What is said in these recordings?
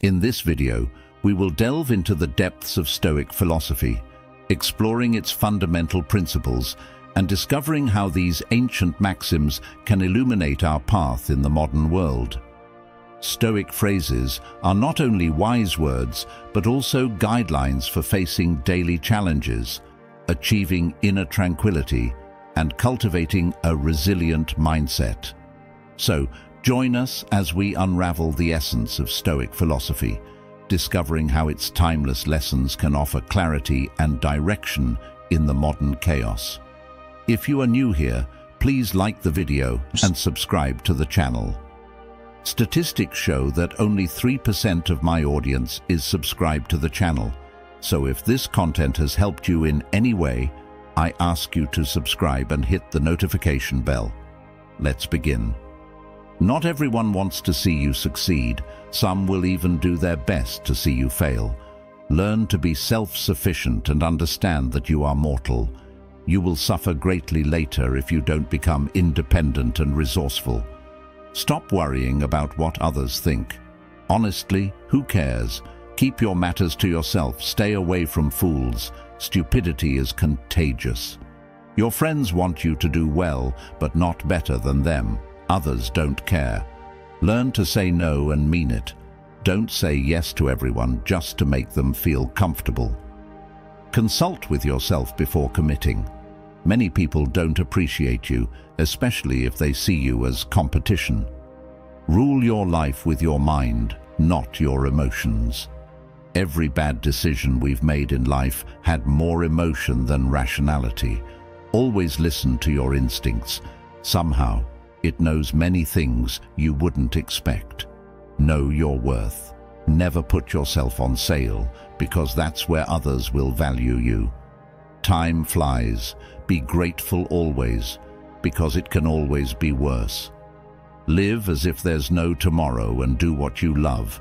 In this video, we will delve into the depths of Stoic philosophy, exploring its fundamental principles and discovering how these ancient maxims can illuminate our path in the modern world. Stoic phrases are not only wise words, but also guidelines for facing daily challenges, achieving inner tranquility, and cultivating a resilient mindset. So, join us as we unravel the essence of Stoic philosophy, discovering how its timeless lessons can offer clarity and direction in the modern chaos. If you are new here, please like the video and subscribe to the channel. Statistics show that only 3% of my audience is subscribed to the channel, so if this content has helped you in any way, I ask you to subscribe and hit the notification bell. Let's begin. Not everyone wants to see you succeed. Some will even do their best to see you fail. Learn to be self-sufficient and understand that you are mortal. You will suffer greatly later if you don't become independent and resourceful. Stop worrying about what others think. Honestly, who cares? Keep your matters to yourself. Stay away from fools. Stupidity is contagious. Your friends want you to do well, but not better than them. Others don't care. Learn to say no and mean it. Don't say yes to everyone just to make them feel comfortable. Consult with yourself before committing. Many people don't appreciate you, especially if they see you as competition. Rule your life with your mind, not your emotions. Every bad decision we've made in life had more emotion than rationality. Always listen to your instincts. Somehow, it knows many things you wouldn't expect. Know your worth. Never put yourself on sale, because that's where others will value you. Time flies. Be grateful always, because it can always be worse. Live as if there's no tomorrow and do what you love.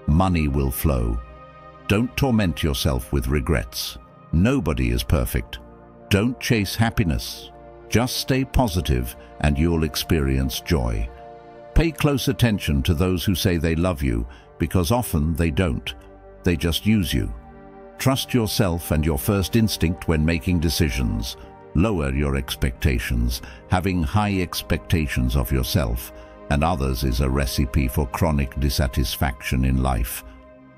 Money will flow. Don't torment yourself with regrets. Nobody is perfect. Don't chase happiness. Just stay positive and you'll experience joy. Pay close attention to those who say they love you, because often they don't. They just use you. Trust yourself and your first instinct when making decisions. Lower your expectations. Having high expectations of yourself and others is a recipe for chronic dissatisfaction in life.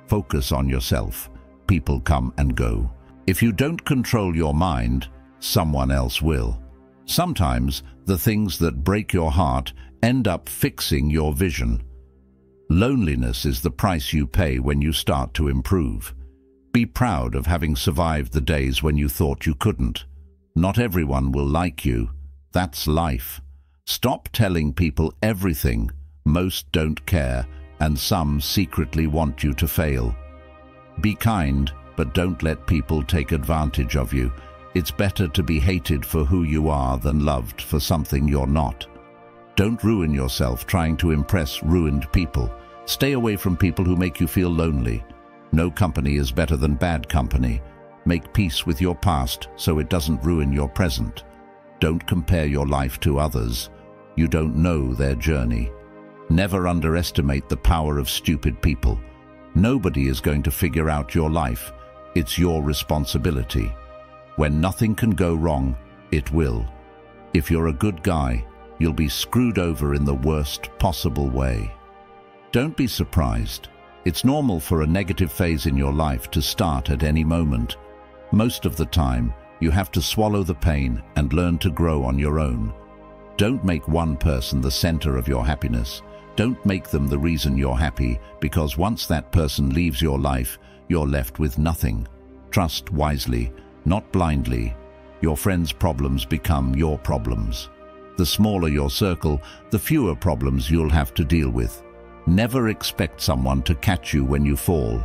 Focus on yourself. People come and go. If you don't control your mind, someone else will. Sometimes the things that break your heart end up fixing your vision. Loneliness is the price you pay when you start to improve. Be proud of having survived the days when you thought you couldn't. Not everyone will like you. That's life. Stop telling people everything. Most don't care, and some secretly want you to fail. Be kind, but don't let people take advantage of you. It's better to be hated for who you are than loved for something you're not. Don't ruin yourself trying to impress ruined people. Stay away from people who make you feel lonely. No company is better than bad company. Make peace with your past so it doesn't ruin your present. Don't compare your life to others. You don't know their journey. Never underestimate the power of stupid people. Nobody is going to figure out your life. It's your responsibility. When nothing can go wrong, it will. If you're a good guy, you'll be screwed over in the worst possible way. Don't be surprised. It's normal for a negative phase in your life to start at any moment. Most of the time, you have to swallow the pain and learn to grow on your own. Don't make one person the center of your happiness. Don't make them the reason you're happy, because once that person leaves your life, you're left with nothing. Trust wisely, not blindly. Your friends' problems become your problems. The smaller your circle, the fewer problems you'll have to deal with. Never expect someone to catch you when you fall.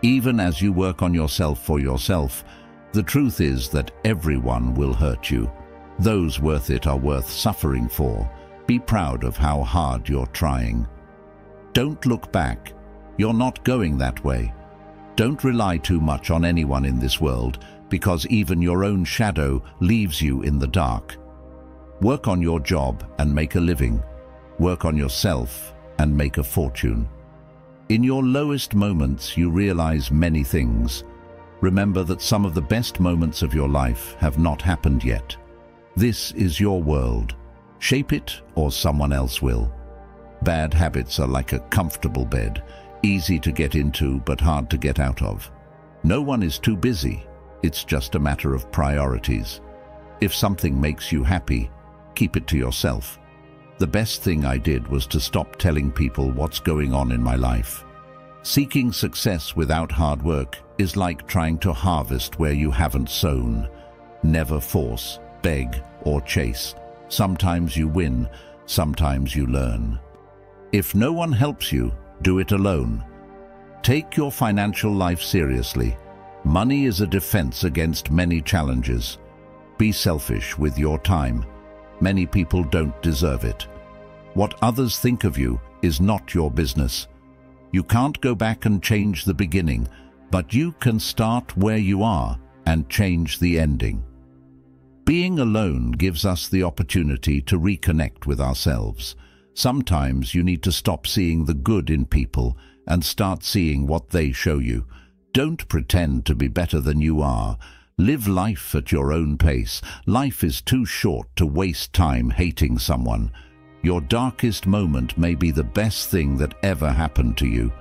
Even as you work on yourself for yourself, the truth is that everyone will hurt you. Those worth it are worth suffering for. Be proud of how hard you're trying. Don't look back. You're not going that way. Don't rely too much on anyone in this world, because even your own shadow leaves you in the dark. Work on your job and make a living. Work on yourself and make a fortune. In your lowest moments, you realize many things. Remember that some of the best moments of your life have not happened yet. This is your world. Shape it or someone else will. Bad habits are like a comfortable bed, easy to get into but hard to get out of. No one is too busy. It's just a matter of priorities. If something makes you happy, keep it to yourself. The best thing I did was to stop telling people what's going on in my life. Seeking success without hard work is like trying to harvest where you haven't sown. Never force, beg, or chase. Sometimes you win, sometimes you learn. If no one helps you, do it alone. Take your financial life seriously. Money is a defense against many challenges. Be selfish with your time. Many people don't deserve it. What others think of you is not your business. You can't go back and change the beginning, but you can start where you are and change the ending. Being alone gives us the opportunity to reconnect with ourselves. Sometimes you need to stop seeing the good in people and start seeing what they show you. Don't pretend to be better than you are. Live life at your own pace. Life is too short to waste time hating someone. Your darkest moment may be the best thing that ever happened to you.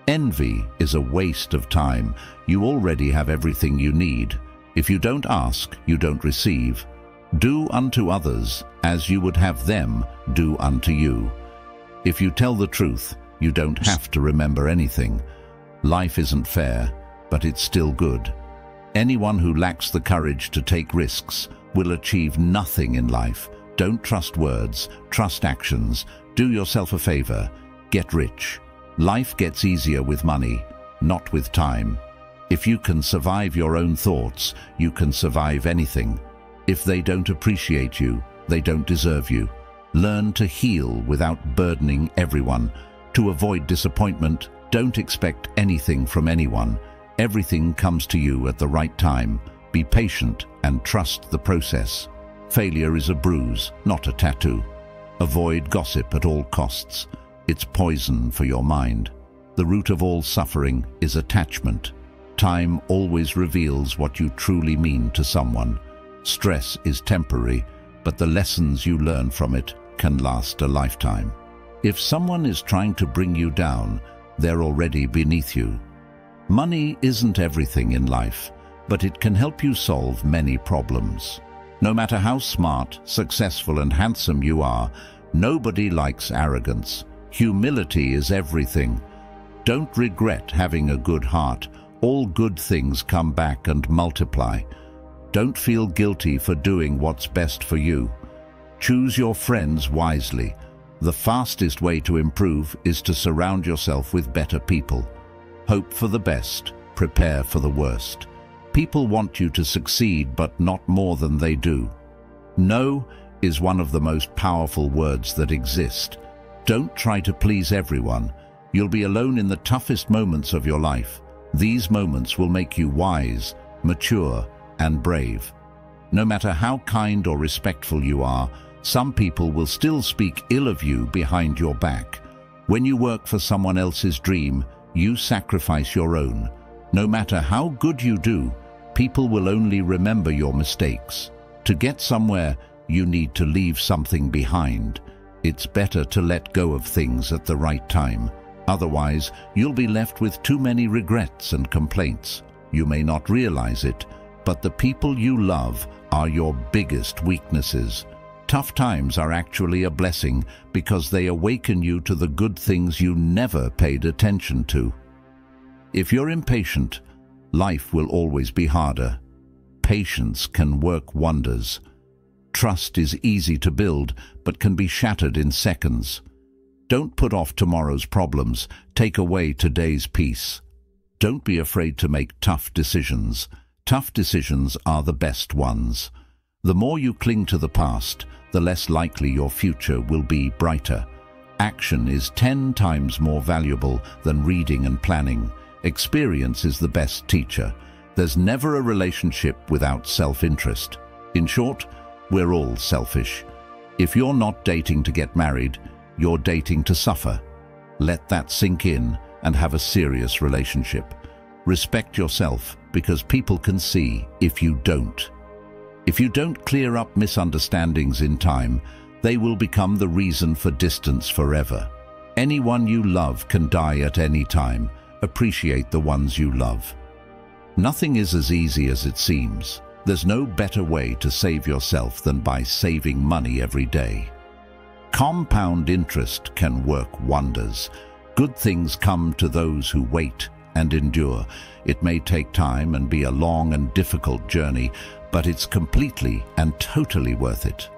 Envy is a waste of time. You already have everything you need. If you don't ask, you don't receive. Do unto others as you would have them do unto you. If you tell the truth, you don't have to remember anything. Life isn't fair, but it's still good. Anyone who lacks the courage to take risks will achieve nothing in life. Don't trust words, trust actions. Do yourself a favor. Get rich. Life gets easier with money, not with time. If you can survive your own thoughts, you can survive anything. If they don't appreciate you, they don't deserve you. Learn to heal without burdening everyone. To avoid disappointment, don't expect anything from anyone. Everything comes to you at the right time. Be patient and trust the process. Failure is a bruise, not a tattoo. Avoid gossip at all costs. It's poison for your mind. The root of all suffering is attachment. Time always reveals what you truly mean to someone. Stress is temporary, but the lessons you learn from it can last a lifetime. If someone is trying to bring you down, they're already beneath you. Money isn't everything in life, but it can help you solve many problems. No matter how smart, successful, and handsome you are, nobody likes arrogance. Humility is everything. Don't regret having a good heart. All good things come back and multiply. Don't feel guilty for doing what's best for you. Choose your friends wisely. The fastest way to improve is to surround yourself with better people. Hope for the best, prepare for the worst. People want you to succeed, but not more than they do. No is one of the most powerful words that exist. Don't try to please everyone. You'll be alone in the toughest moments of your life. These moments will make you wise, mature, and brave. No matter how kind or respectful you are, some people will still speak ill of you behind your back. When you work for someone else's dream, you sacrifice your own. No matter how good you do, people will only remember your mistakes. To get somewhere, you need to leave something behind. It's better to let go of things at the right time. Otherwise, you'll be left with too many regrets and complaints. You may not realize it, but the people you love are your biggest weaknesses. Tough times are actually a blessing because they awaken you to the good things you never paid attention to. If you're impatient, life will always be harder. Patience can work wonders. Trust is easy to build, but can be shattered in seconds. Don't put off tomorrow's problems. Take away today's peace. Don't be afraid to make tough decisions. Tough decisions are the best ones. The more you cling to the past, the less likely your future will be brighter. Action is 10 times more valuable than reading and planning. Experience is the best teacher. There's never a relationship without self-interest. In short, we're all selfish. If you're not dating to get married, you're dating to suffer. Let that sink in and have a serious relationship. Respect yourself, because people can see if you don't. If you don't clear up misunderstandings in time, they will become the reason for distance forever. Anyone you love can die at any time. Appreciate the ones you love. Nothing is as easy as it seems. There's no better way to save yourself than by saving money every day. Compound interest can work wonders. Good things come to those who wait and endure. It may take time and be a long and difficult journey, but it's completely and totally worth it.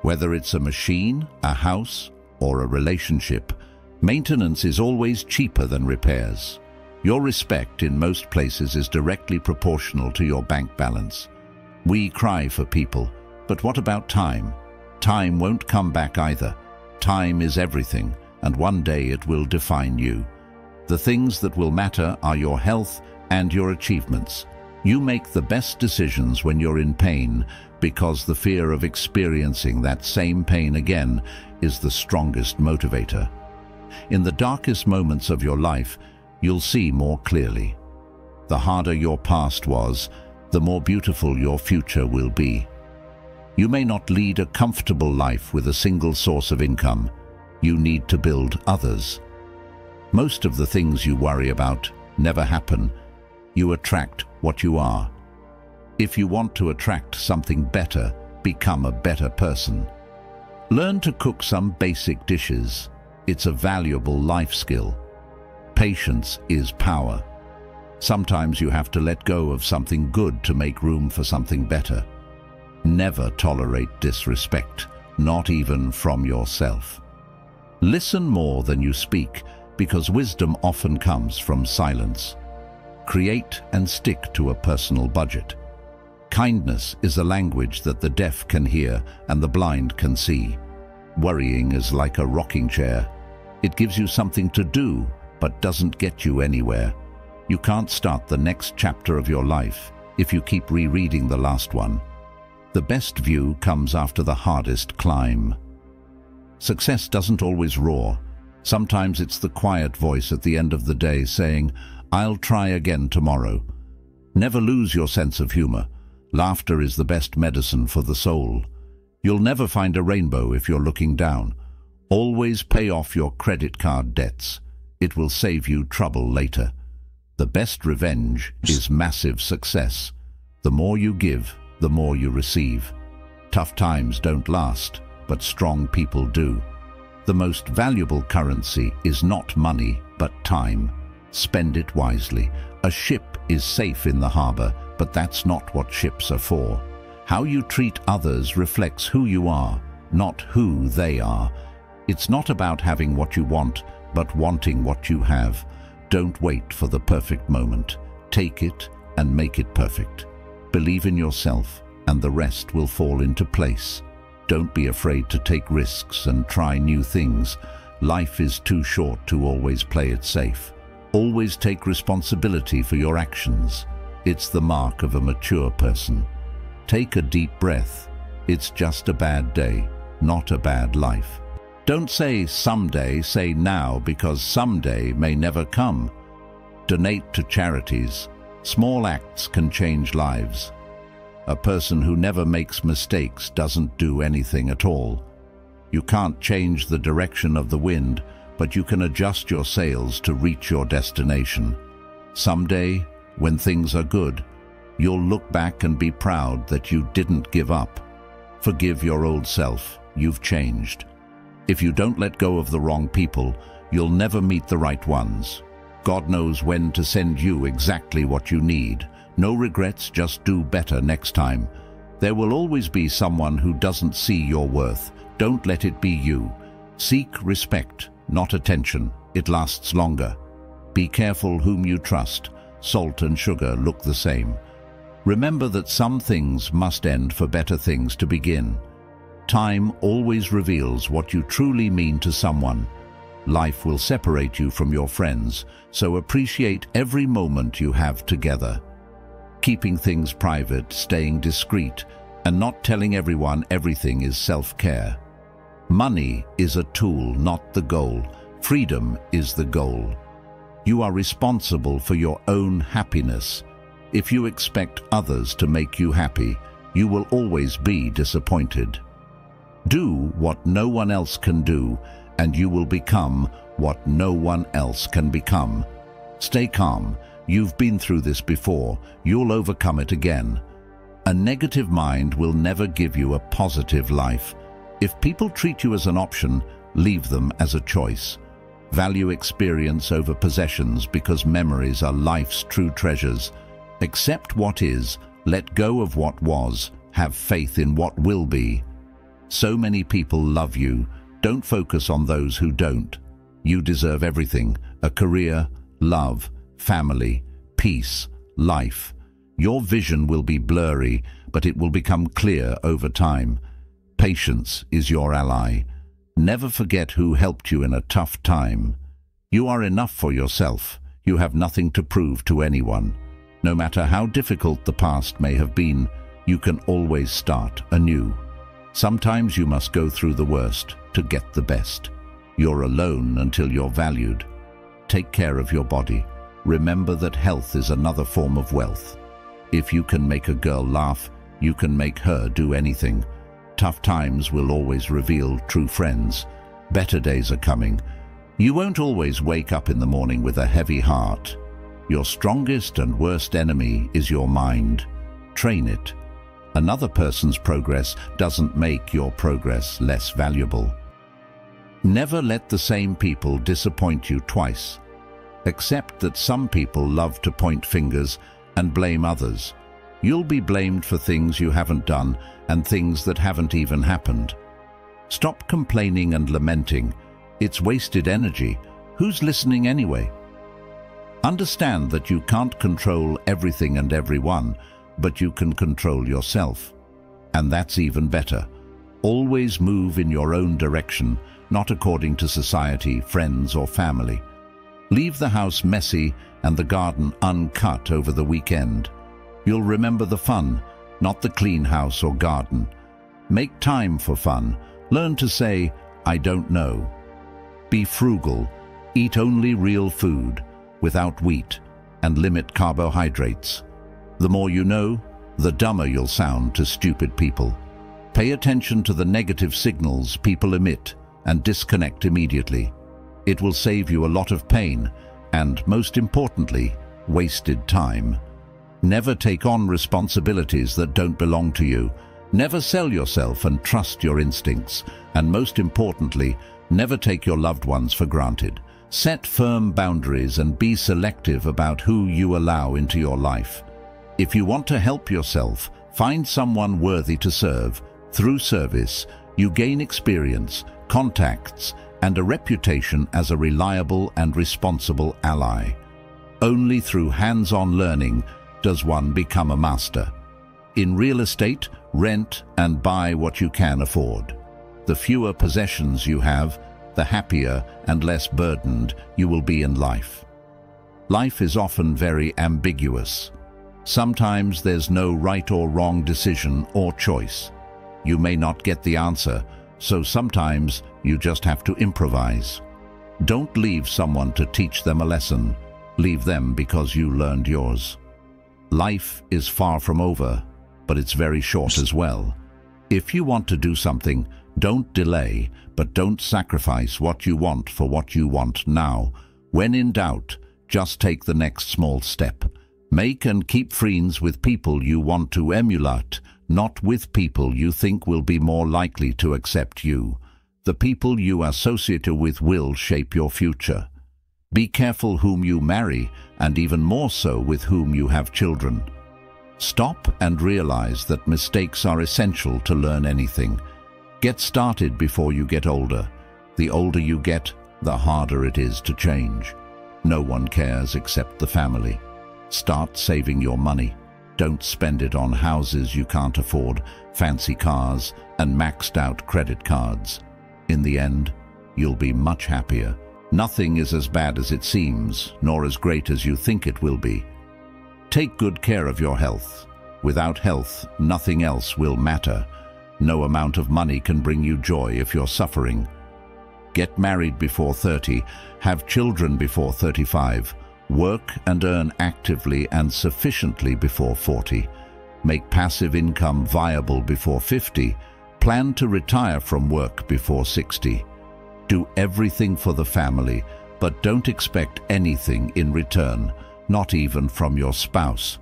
Whether it's a machine, a house, or a relationship, maintenance is always cheaper than repairs. Your respect in most places is directly proportional to your bank balance. We cry for people, but what about time? Time won't come back either. Time is everything, and one day it will define you. The things that will matter are your health and your achievements. You make the best decisions when you're in pain, because the fear of experiencing that same pain again is the strongest motivator. In the darkest moments of your life, you'll see more clearly. The harder your past was, the more beautiful your future will be. You may not lead a comfortable life with a single source of income. You need to build others. Most of the things you worry about never happen. You attract what you are. If you want to attract something better, become a better person. Learn to cook some basic dishes. It's a valuable life skill. Patience is power. Sometimes you have to let go of something good to make room for something better. Never tolerate disrespect, not even from yourself. Listen more than you speak, because wisdom often comes from silence. Create and stick to a personal budget. Kindness is a language that the deaf can hear and the blind can see. Worrying is like a rocking chair. It gives you something to do, but doesn't get you anywhere. You can't start the next chapter of your life if you keep rereading the last one. The best view comes after the hardest climb. Success doesn't always roar. Sometimes it's the quiet voice at the end of the day saying, "I'll try again tomorrow." Never lose your sense of humor. Laughter is the best medicine for the soul. You'll never find a rainbow if you're looking down. Always pay off your credit card debts. It will save you trouble later. The best revenge is massive success. The more you give, the more you receive. Tough times don't last, but strong people do. The most valuable currency is not money, but time. Spend it wisely. A ship is safe in the harbor, but that's not what ships are for. How you treat others reflects who you are, not who they are. It's not about having what you want, but wanting what you have. Don't wait for the perfect moment. Take it and make it perfect. Believe in yourself, and the rest will fall into place. Don't be afraid to take risks and try new things. Life is too short to always play it safe. Always take responsibility for your actions. It's the mark of a mature person. Take a deep breath. It's just a bad day, not a bad life. Don't say someday, say now, because someday may never come. Donate to charities. Small acts can change lives. A person who never makes mistakes doesn't do anything at all. You can't change the direction of the wind, but you can adjust your sails to reach your destination. Someday, when things are good, you'll look back and be proud that you didn't give up. Forgive your old self. You've changed. If you don't let go of the wrong people, you'll never meet the right ones. God knows when to send you exactly what you need. No regrets, just do better next time. There will always be someone who doesn't see your worth. Don't let it be you. Seek respect, not attention. It lasts longer. Be careful whom you trust. Salt and sugar look the same. Remember that some things must end for better things to begin. Time always reveals what you truly mean to someone. Life will separate you from your friends, so appreciate every moment you have together. Keeping things private, staying discreet, and not telling everyone everything is self-care. Money is a tool, not the goal. Freedom is the goal. You are responsible for your own happiness. If you expect others to make you happy, you will always be disappointed. Do what no one else can do, and you will become what no one else can become. Stay calm. You've been through this before. You'll overcome it again. A negative mind will never give you a positive life. If people treat you as an option, leave them as a choice. Value experience over possessions because memories are life's true treasures. Accept what is, let go of what was, have faith in what will be. So many people love you. Don't focus on those who don't. You deserve everything: a career, love, family, peace, life. Your vision will be blurry, but it will become clear over time. Patience is your ally. Never forget who helped you in a tough time. You are enough for yourself. You have nothing to prove to anyone. No matter how difficult the past may have been, you can always start anew. Sometimes you must go through the worst to get the best. You're alone until you're valued. Take care of your body. Remember that health is another form of wealth. If you can make a girl laugh, you can make her do anything. Tough times will always reveal true friends. Better days are coming. You won't always wake up in the morning with a heavy heart. Your strongest and worst enemy is your mind. Train it. Another person's progress doesn't make your progress less valuable. Never let the same people disappoint you twice. Accept that some people love to point fingers and blame others. You'll be blamed for things you haven't done and things that haven't even happened. Stop complaining and lamenting. It's wasted energy. Who's listening anyway? Understand that you can't control everything and everyone, but you can control yourself. And that's even better. Always move in your own direction, not according to society, friends, or family. Leave the house messy and the garden uncut over the weekend. You'll remember the fun, not the clean house or garden. Make time for fun. Learn to say, "I don't know." Be frugal. Eat only real food, without wheat, and limit carbohydrates. The more you know, the dumber you'll sound to stupid people. Pay attention to the negative signals people emit and disconnect immediately. It will save you a lot of pain and, most importantly, wasted time. Never take on responsibilities that don't belong to you. Never sell yourself and trust your instincts. And most importantly, never take your loved ones for granted. Set firm boundaries and be selective about who you allow into your life. If you want to help yourself, find someone worthy to serve. Through service, you gain experience, contacts, and a reputation as a reliable and responsible ally. Only through hands-on learning does one become a master. In real estate, rent and buy what you can afford. The fewer possessions you have, the happier and less burdened you will be in life. Life is often very ambiguous. Sometimes there's no right or wrong decision or choice. You may not get the answer, so sometimes you just have to improvise. Don't leave someone to teach them a lesson. Leave them because you learned yours. Life is far from over, but it's very short as well. If you want to do something, don't delay, but don't sacrifice what you want for what you want now. When in doubt, just take the next small step. Make and keep friends with people you want to emulate, not with people you think will be more likely to accept you. The people you associate with will shape your future. Be careful whom you marry, and even more so with whom you have children. Stop and realize that mistakes are essential to learn anything. Get started before you get older. The older you get, the harder it is to change. No one cares except the family. Start saving your money. Don't spend it on houses you can't afford, fancy cars, and maxed out credit cards. In the end, you'll be much happier. Nothing is as bad as it seems, nor as great as you think it will be. Take good care of your health. Without health, nothing else will matter. No amount of money can bring you joy if you're suffering. Get married before 30, have children before 35, Work and earn actively and sufficiently before 40. Make passive income viable before 50. Plan to retire from work before 60. Do everything for the family, but don't expect anything in return, not even from your spouse.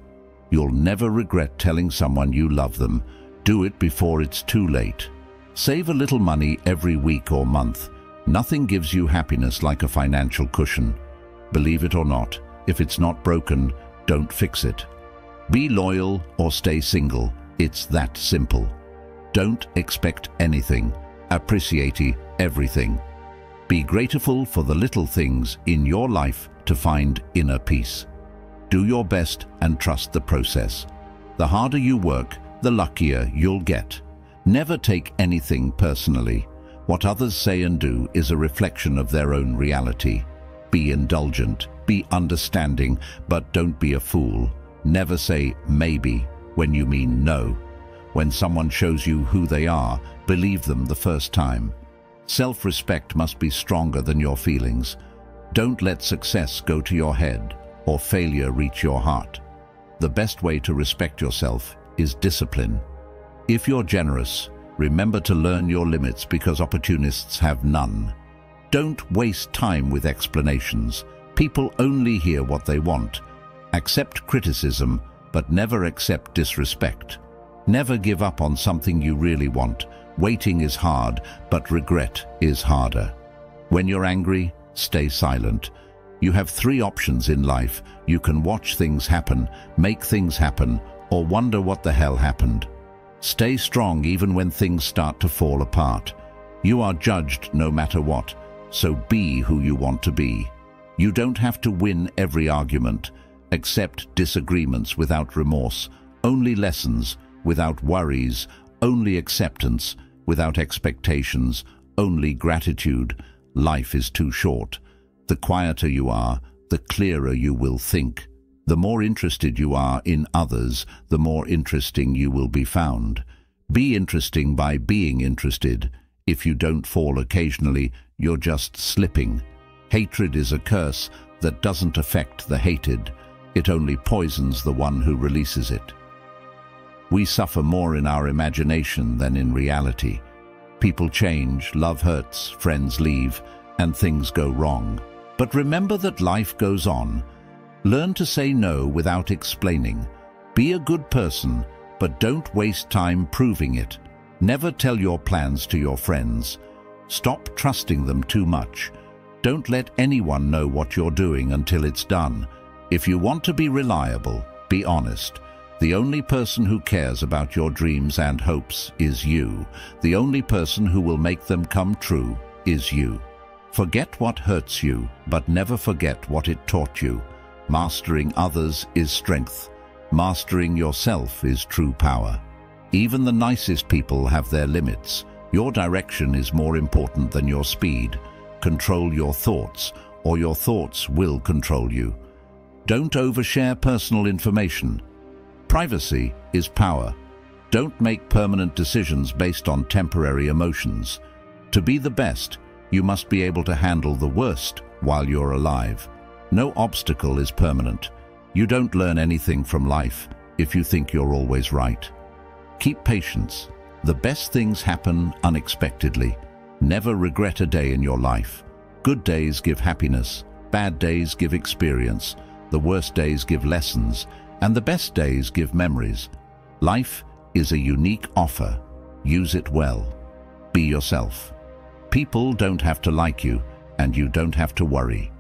You'll never regret telling someone you love them. Do it before it's too late. Save a little money every week or month. Nothing gives you happiness like a financial cushion. Believe it or not, if it's not broken, don't fix it. Be loyal or stay single. It's that simple. Don't expect anything. Appreciate everything. Be grateful for the little things in your life to find inner peace. Do your best and trust the process. The harder you work, the luckier you'll get. Never take anything personally. What others say and do is a reflection of their own reality. Be indulgent, be understanding, but don't be a fool. Never say maybe when you mean no. When someone shows you who they are, believe them the first time. Self-respect must be stronger than your feelings. Don't let success go to your head or failure reach your heart. The best way to respect yourself is discipline. If you're generous, remember to learn your limits because opportunists have none. Don't waste time with explanations. People only hear what they want. Accept criticism, but never accept disrespect. Never give up on something you really want. Waiting is hard, but regret is harder. When you're angry, stay silent. You have 3 options in life. You can watch things happen, make things happen, or wonder what the hell happened. Stay strong even when things start to fall apart. You are judged no matter what, so be who you want to be. You don't have to win every argument. Accept disagreements without remorse, only lessons without worries, only acceptance without expectations, only gratitude. Life is too short. The quieter you are, the clearer you will think. The more interested you are in others, the more interesting you will be found. Be interesting by being interested. If you don't fall occasionally, you're just slipping. Hatred is a curse that doesn't affect the hated. It only poisons the one who releases it. We suffer more in our imagination than in reality. People change, love hurts, friends leave, and things go wrong. But remember that life goes on. Learn to say no without explaining. Be a good person, but don't waste time proving it. Never tell your plans to your friends. Stop trusting them too much. Don't let anyone know what you're doing until it's done. If you want to be reliable, be honest. The only person who cares about your dreams and hopes is you. The only person who will make them come true is you. Forget what hurts you, but never forget what it taught you. Mastering others is strength. Mastering yourself is true power. Even the nicest people have their limits. Your direction is more important than your speed. Control your thoughts, or your thoughts will control you. Don't overshare personal information. Privacy is power. Don't make permanent decisions based on temporary emotions. To be the best, you must be able to handle the worst while you're alive. No obstacle is permanent. You don't learn anything from life if you think you're always right. Keep patience. The best things happen unexpectedly. Never regret a day in your life. Good days give happiness. Bad days give experience. The worst days give lessons. And the best days give memories. Life is a unique offer. Use it well. Be yourself. People don't have to like you, and you don't have to worry.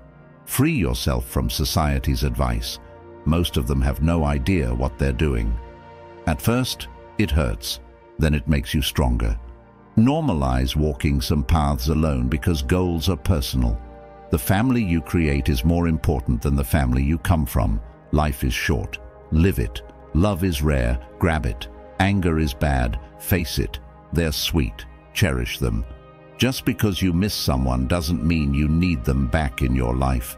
Free yourself from society's advice. Most of them have no idea what they're doing. At first, it hurts. Then it makes you stronger. Normalize walking some paths alone because goals are personal. The family you create is more important than the family you come from. Life is short. Live it. Love is rare. Grab it. Anger is bad. Face it. They're sweet. Cherish them. Just because you miss someone doesn't mean you need them back in your life.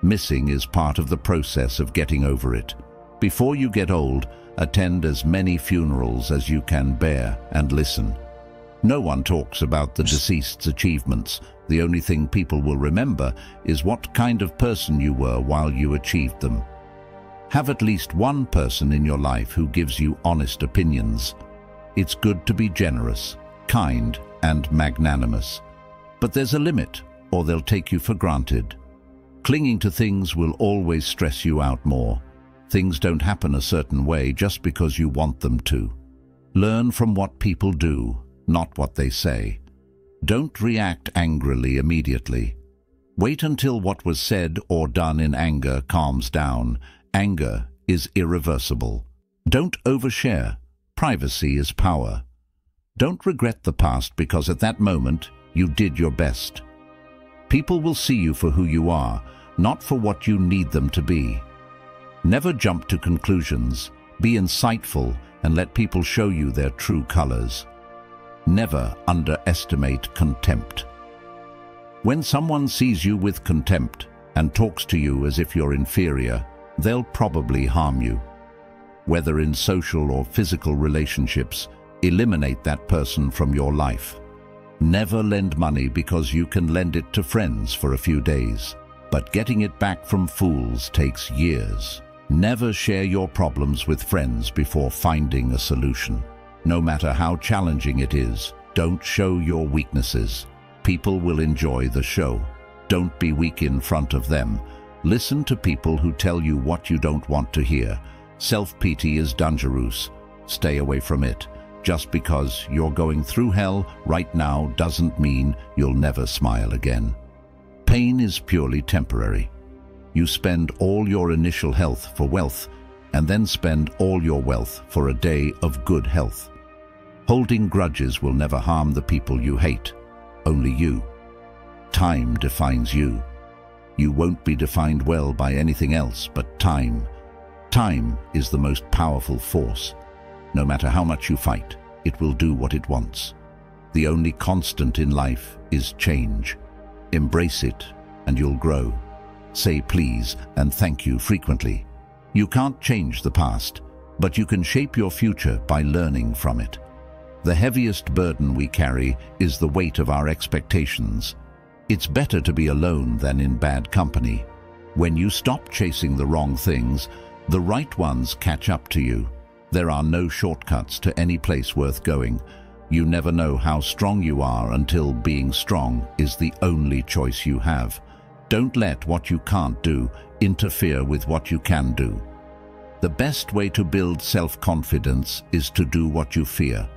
Missing is part of the process of getting over it. Before you get old, attend as many funerals as you can bear and listen. No one talks about the deceased's achievements, The only thing people will remember is what kind of person you were while you achieved them. Have at least one person in your life who gives you honest opinions. It's good to be generous, kind, and magnanimous. But there's a limit, or they'll take you for granted. Clinging to things will always stress you out more. Things don't happen a certain way just because you want them to. Learn from what people do, not what they say. Don't react angrily immediately. Wait until what was said or done in anger calms down. Anger is irreversible. Don't overshare. Privacy is power. Don't regret the past because at that moment you did your best. People will see you for who you are, not for what you need them to be. Never jump to conclusions. Be insightful and let people show you their true colors. Never underestimate contempt. When someone sees you with contempt and talks to you as if you're inferior, they'll probably harm you. Whether in social or physical relationships, eliminate that person from your life. Never lend money because you can lend it to friends for a few days, but getting it back from fools takes years. Never share your problems with friends before finding a solution. No matter how challenging it is, don't show your weaknesses. People will enjoy the show. Don't be weak in front of them. Listen to people who tell you what you don't want to hear. Self-pity is dangerous. Stay away from it. Just because you're going through hell right now doesn't mean you'll never smile again. Pain is purely temporary. You spend all your initial health for wealth, and then spend all your wealth for a day of good health. Holding grudges will never harm the people you hate, only you. Time defines you. You won't be defined well by anything else but time. Time is the most powerful force. No matter how much you fight, it will do what it wants. The only constant in life is change. Embrace it, and you'll grow. Say please and thank you frequently. You can't change the past, but you can shape your future by learning from it. The heaviest burden we carry is the weight of our expectations. It's better to be alone than in bad company. When you stop chasing the wrong things, the right ones catch up to you. There are no shortcuts to any place worth going. You never know how strong you are until being strong is the only choice you have. Don't let what you can't do interfere with what you can do. The best way to build self-confidence is to do what you fear.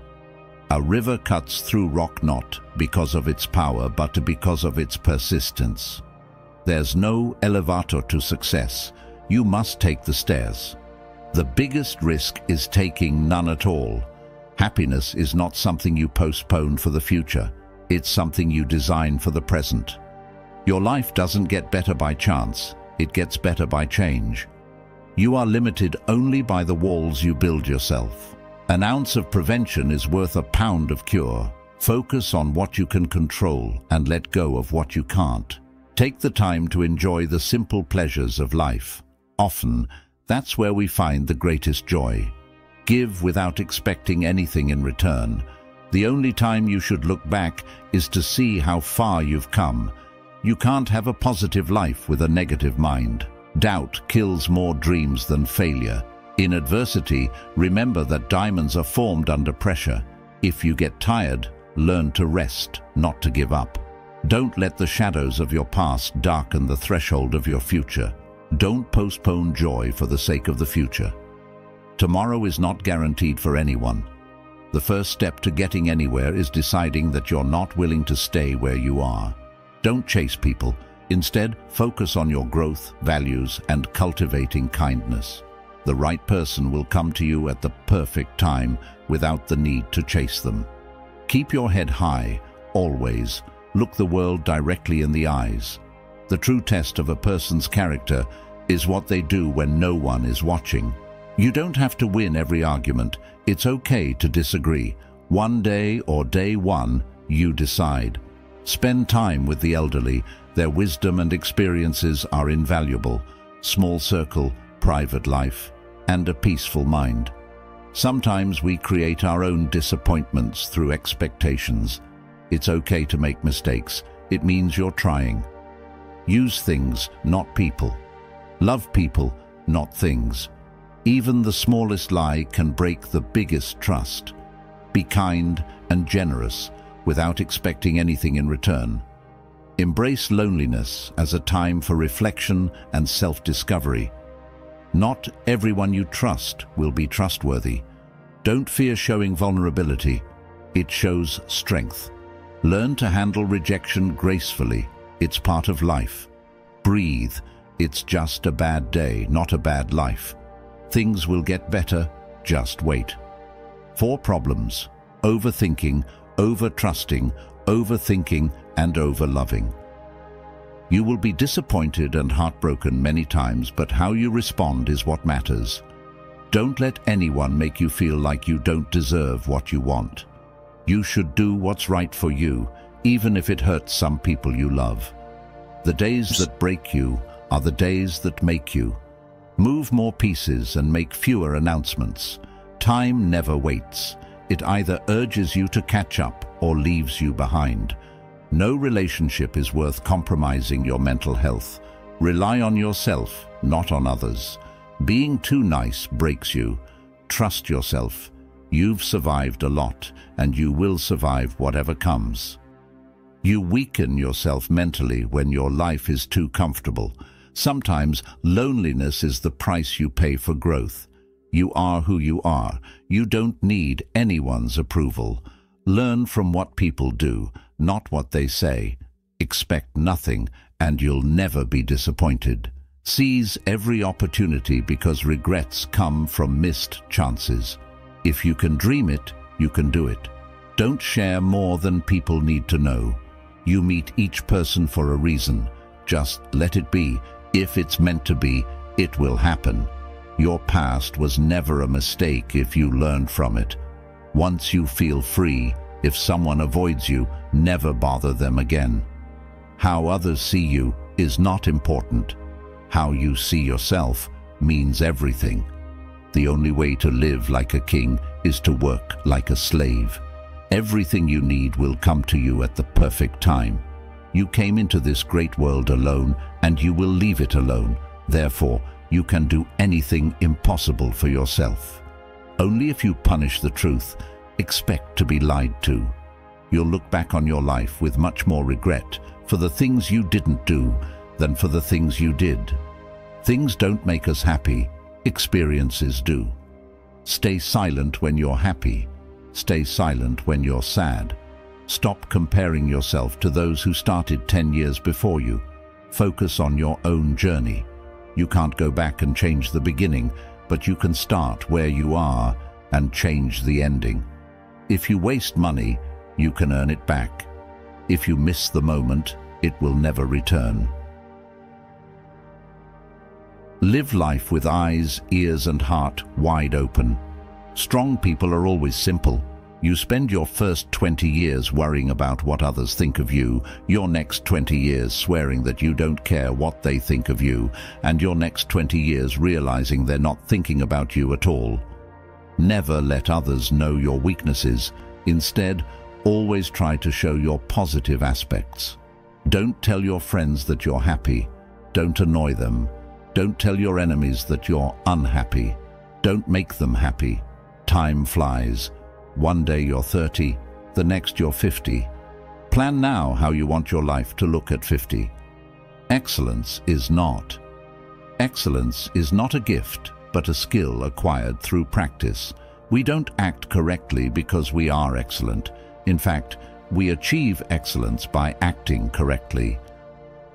A river cuts through rock not because of its power, but because of its persistence. There's no elevator to success. You must take the stairs. The biggest risk is taking none at all. Happiness is not something you postpone for the future. It's something you design for the present. Your life doesn't get better by chance. It gets better by change. You are limited only by the walls you build yourself. An ounce of prevention is worth a pound of cure. Focus on what you can control and let go of what you can't. Take the time to enjoy the simple pleasures of life. Often, that's where we find the greatest joy. Give without expecting anything in return. The only time you should look back is to see how far you've come. You can't have a positive life with a negative mind. Doubt kills more dreams than failure. In adversity, remember that diamonds are formed under pressure. If you get tired, learn to rest, not to give up. Don't let the shadows of your past darken the threshold of your future. Don't postpone joy for the sake of the future. Tomorrow is not guaranteed for anyone. The first step to getting anywhere is deciding that you're not willing to stay where you are. Don't chase people. Instead, focus on your growth, values, and cultivating kindness. The right person will come to you at the perfect time without the need to chase them. Keep your head high, always. Look the world directly in the eyes. The true test of a person's character is what they do when no one is watching. You don't have to win every argument. It's okay to disagree. One day or day one, you decide. Spend time with the elderly. Their wisdom and experiences are invaluable. Small circle, private life, and a peaceful mind. Sometimes we create our own disappointments through expectations. It's okay to make mistakes. it means you're trying. Use things, not people. Love people, not things. Even the smallest lie can break the biggest trust. Be kind and generous without expecting anything in return. Embrace loneliness as a time for reflection and self-discovery. Not everyone you trust will be trustworthy. Don't fear showing vulnerability. It shows strength. Learn to handle rejection gracefully. It's part of life. Breathe. It's just a bad day, not a bad life. Things will get better. Just wait. 4 problems: overthinking, over-trusting, overthinking, and over-loving. You will be disappointed and heartbroken many times, but how you respond is what matters. Don't let anyone make you feel like you don't deserve what you want. You should do what's right for you, even if it hurts some people you love. The days that break you are the days that make you. Move more pieces and make fewer announcements. Time never waits. It either urges you to catch up or leaves you behind. No relationship is worth compromising your mental health. Rely on yourself, not on others. Being too nice breaks you. Trust yourself. You've survived a lot, and you will survive whatever comes. You weaken yourself mentally when your life is too comfortable. Sometimes loneliness is the price you pay for growth. You are who you are. You don't need anyone's approval. Learn from what people do, not what they say. Expect nothing, and you'll never be disappointed. Seize every opportunity because regrets come from missed chances. If you can dream it, you can do it. Don't share more than people need to know. You meet each person for a reason. Just let it be. If it's meant to be, it will happen. Your past was never a mistake if you learned from it. Once you feel free, if someone avoids you, never bother them again. How others see you is not important. How you see yourself means everything. The only way to live like a king is to work like a slave. Everything you need will come to you at the perfect time. You came into this great world alone, and you will leave it alone. Therefore, you can do anything impossible for yourself. Only if you punish the truth, expect to be lied to. You'll look back on your life with much more regret for the things you didn't do than for the things you did. Things don't make us happy, experiences do. Stay silent when you're happy. Stay silent when you're sad. Stop comparing yourself to those who started 10 years before you. Focus on your own journey. You can't go back and change the beginning, but you can start where you are and change the ending. If you waste money, you can earn it back. If you miss the moment, it will never return. Live life with eyes, ears, and heart wide open. Strong people are always simple. You spend your first 20 years worrying about what others think of you, your next 20 years swearing that you don't care what they think of you, and your next 20 years realizing they're not thinking about you at all. Never let others know your weaknesses. Instead, always try to show your positive aspects. Don't tell your friends that you're happy. Don't annoy them. Don't tell your enemies that you're unhappy. Don't make them happy. Time flies. One day you're 30, the next you're 50. Plan now how you want your life to look at 50. Excellence is not a gift, but a skill acquired through practice. We don't act correctly because we are excellent. In fact, we achieve excellence by acting correctly.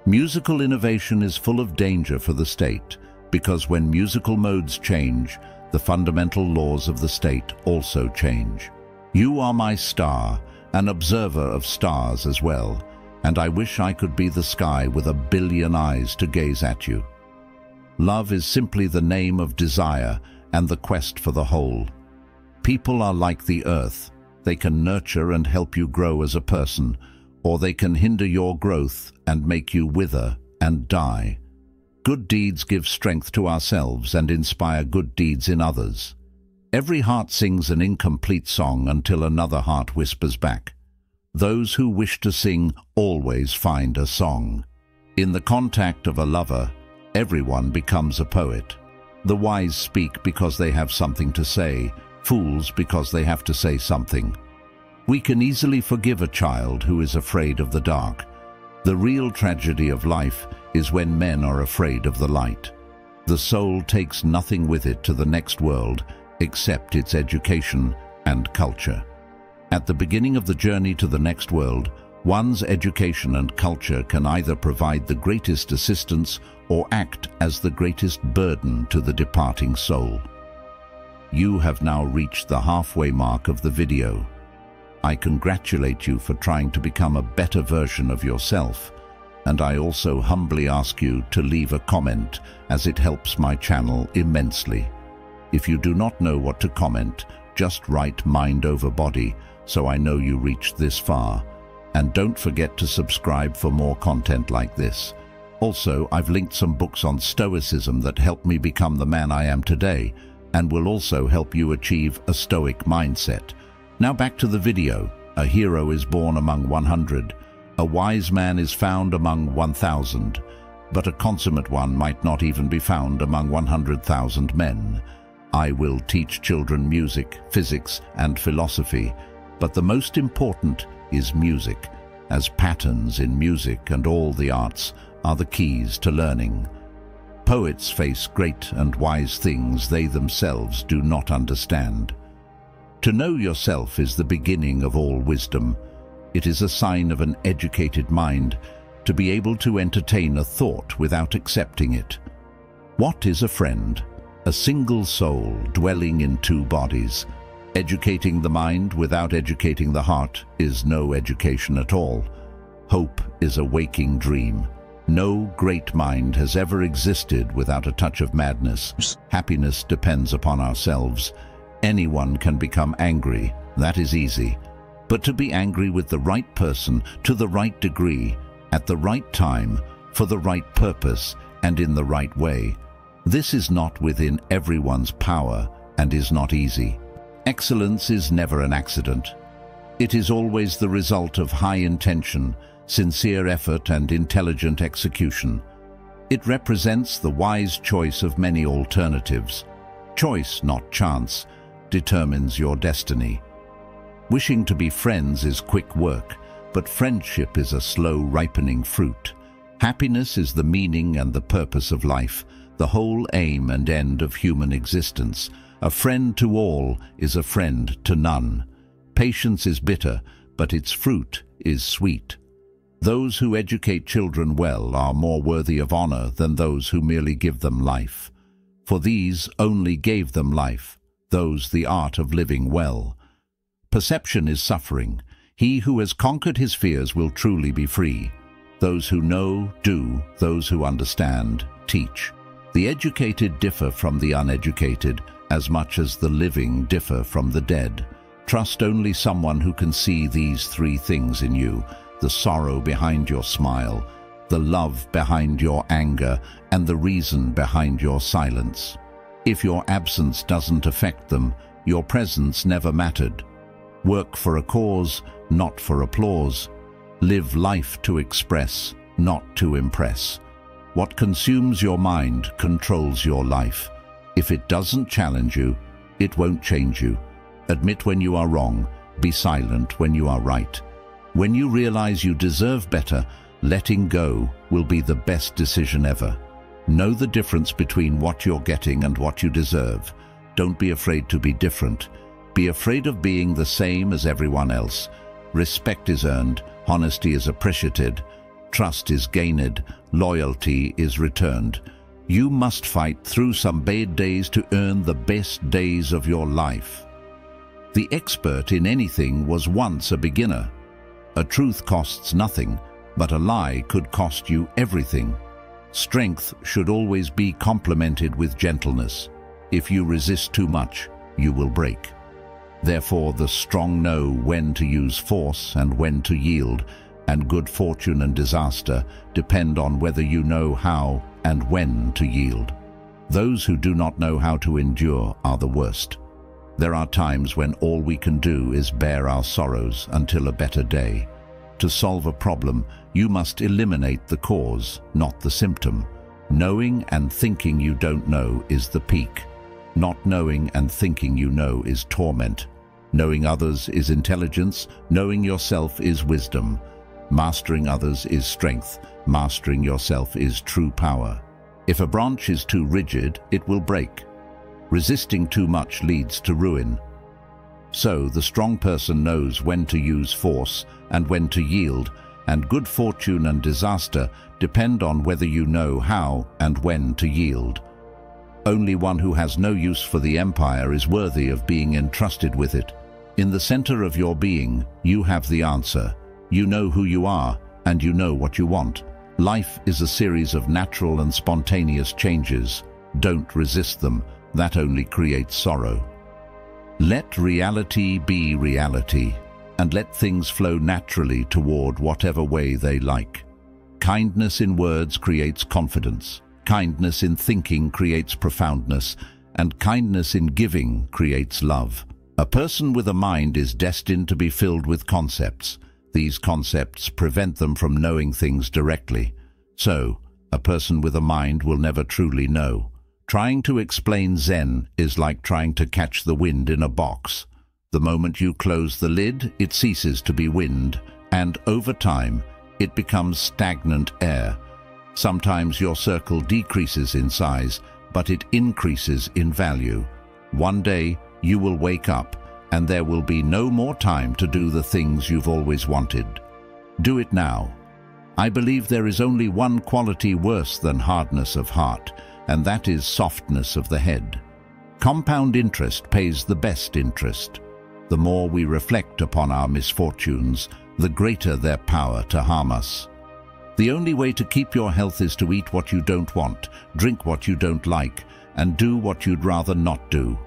Musical innovation is full of danger for the state, because when musical modes change, the fundamental laws of the state also change. You are my star, an observer of stars as well, and I wish I could be the sky with 1 billion eyes to gaze at you. Love is simply the name of desire and the quest for the whole. People are like the earth. They can nurture and help you grow as a person, or they can hinder your growth and make you wither and die. Good deeds give strength to ourselves and inspire good deeds in others. Every heart sings an incomplete song until another heart whispers back, Those who wish to sing always find a song. In the contact of a lover, everyone becomes a poet. The wise speak because they have something to say, fools because they have to say something. We can easily forgive a child who is afraid of the dark. The real tragedy of life is when men are afraid of the light. The soul takes nothing with it to the next world except its education and culture. At the beginning of the journey to the next world, one's education and culture can either provide the greatest assistance or act as the greatest burden to the departing soul. You have now reached the halfway mark of the video. I congratulate you for trying to become a better version of yourself, and I also humbly ask you to leave a comment, as it helps my channel immensely. If you do not know what to comment, just write mind over body, so I know you reached this far. And don't forget to subscribe for more content like this. Also, I've linked some books on Stoicism that helped me become the man I am today, and will also help you achieve a Stoic mindset. Now back to the video. A hero is born among 100. A wise man is found among 1,000. But a consummate one might not even be found among 100,000 men. I will teach children music, physics, and philosophy, but the most important is music, as patterns in music and all the arts are the keys to learning. Poets face great and wise things they themselves do not understand. To know yourself is the beginning of all wisdom. It is a sign of an educated mind to be able to entertain a thought without accepting it. What is a friend? A single soul dwelling in two bodies. Educating the mind without educating the heart is no education at all. Hope is a waking dream. No great mind has ever existed without a touch of madness. Happiness depends upon ourselves. Anyone can become angry, that is easy. But to be angry with the right person, to the right degree, at the right time, for the right purpose, and in the right way, this is not within everyone's power and is not easy. Excellence is never an accident. It is always the result of high intention, sincere effort, and intelligent execution. It represents the wise choice of many alternatives. Choice, not chance, determines your destiny. Wishing to be friends is quick work, but friendship is a slow ripening fruit. Happiness is the meaning and the purpose of life, the whole aim and end of human existence. A friend to all is a friend to none. Patience is bitter, but its fruit is sweet. Those who educate children well are more worthy of honor than those who merely give them life. For these only gave them life, those the art of living well. Perception is suffering. He who has conquered his fears will truly be free. Those who know, do. Those who understand, teach. The educated differ from the uneducated, as much as the living differ from the dead. Trust only someone who can see these three things in you: the sorrow behind your smile, the love behind your anger, and the reason behind your silence. If your absence doesn't affect them, your presence never mattered. Work for a cause, not for applause. Live life to express, not to impress. What consumes your mind controls your life. If it doesn't challenge you, it won't change you. Admit when you are wrong, be silent when you are right. When you realize you deserve better, letting go will be the best decision ever. Know the difference between what you're getting and what you deserve. Don't be afraid to be different. Be afraid of being the same as everyone else. Respect is earned, honesty is appreciated, trust is gained, loyalty is returned. You must fight through some bad days to earn the best days of your life. The expert in anything was once a beginner. A truth costs nothing, but a lie could cost you everything. Strength should always be complemented with gentleness. If you resist too much, you will break. Therefore, the strong know when to use force and when to yield, and good fortune and disaster depend on whether you know how and when to yield. Those who do not know how to endure are the worst. There are times when all we can do is bear our sorrows until a better day. To solve a problem, you must eliminate the cause, not the symptom. Knowing and thinking you don't know is the peak. Not knowing and thinking you know is torment. Knowing others is intelligence. Knowing yourself is wisdom. Mastering others is strength. Mastering yourself is true power. If a branch is too rigid, it will break. Resisting too much leads to ruin. So, the strong person knows when to use force and when to yield, and good fortune and disaster depend on whether you know how and when to yield. Only one who has no use for the empire is worthy of being entrusted with it. In the center of your being, you have the answer. You know who you are, and you know what you want. Life is a series of natural and spontaneous changes. Don't resist them. That only creates sorrow. Let reality be reality, and let things flow naturally toward whatever way they like. Kindness in words creates confidence. Kindness in thinking creates profoundness, and kindness in giving creates love. A person with a mind is destined to be filled with concepts. These concepts prevent them from knowing things directly. So, a person with a mind will never truly know. Trying to explain Zen is like trying to catch the wind in a box. The moment you close the lid, it ceases to be wind, and over time, it becomes stagnant air. Sometimes your circle decreases in size, but it increases in value. One day, you will wake up, and there will be no more time to do the things you've always wanted. Do it now. I believe there is only one quality worse than hardness of heart, and that is softness of the head. Compound interest pays the best interest. The more we reflect upon our misfortunes, the greater their power to harm us. The only way to keep your health is to eat what you don't want, drink what you don't like, and do what you'd rather not do.